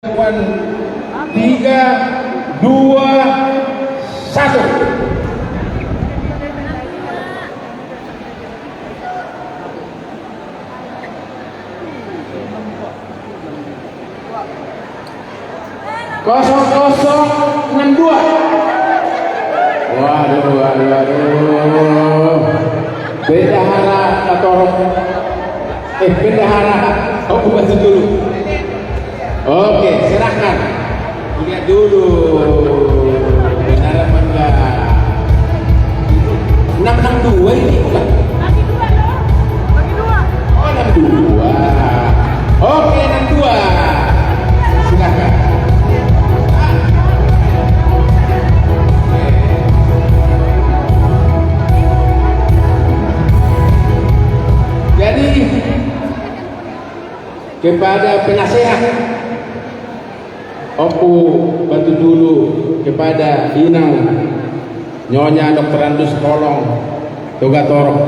Tiga, dua, satu. Kosong kosong 62. Waduh. Bendahara atau bendahara. Oh, bukan dulu. Oke, serahkan. Lihat dulu. Benar apa enggak? 662 ini bukan? Bagi dua loh. Bagi dua. Oh, 62. Oke, 62. Silakan. Jadi kepada penasehat Opu bantu dulu kepada Inang Nyonya Dr. Andus Kolong Togatoro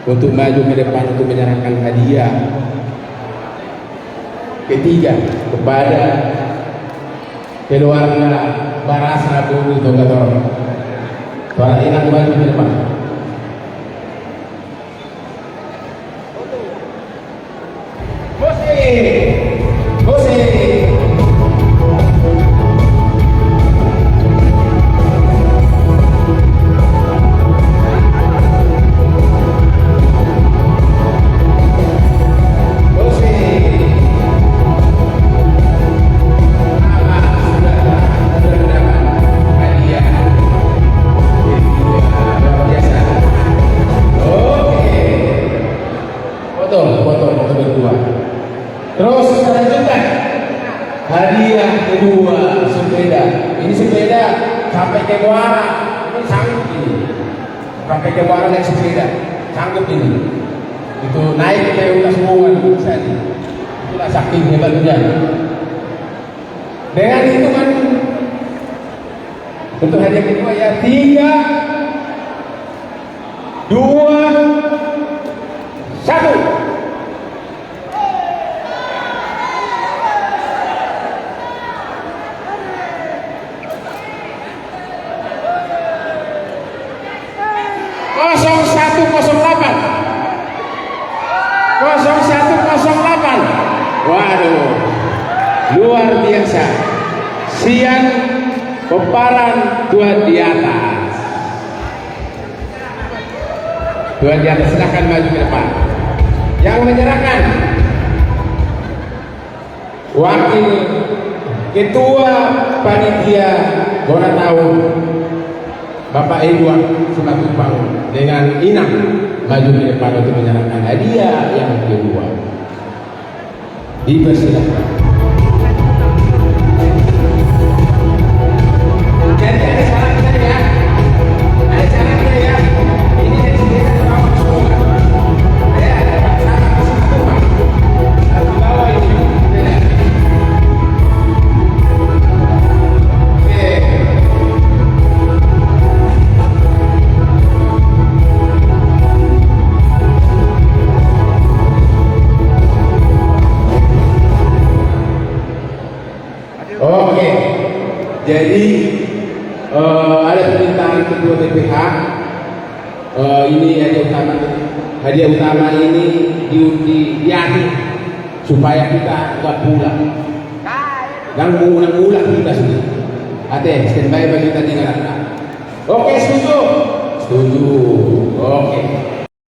untuk maju ke depan untuk menyerahkan hadiah. Ketiga kepada keluarga Barasa Bumi Togatoro. Para Inang maju ke depan. Foto berdua. Terus selanjutnya hadiah kedua sepeda. Ini sepeda sampai ke Muara. Ini sanggup ini. Sampai ke Muara naik sepeda. Sanggup ini. Itu naik ke ulas bunga tadi. Itulah saking hebatnya. Dengan hitungan untuk hadiah kedua ya 3, 2, 1. Waduh, luar biasa. Sian peparan Tuhan di atas. Tuhan di atas, silahkan maju ke depan. Yang menyerahkan Wakil Ketua Panitia Gora Tahun Bapak Edward Simatupang dengan Inang maju ke depan untuk menyerahkan hadiah yang kedua. Dipersilakan. Jadi ada syaratnya ya. Ada syaratnya ya. Ini dari sini ada bawah semua. Ya, ada syarat semua. Di bawah ini. Oke, jadi ada permintaan ketua BPH. Ini hadiah utama ini diundi supaya kita nggak pulang. Dan mengulang-ulang kita sudah. Ate, standby bagi kita tinggal. Oke,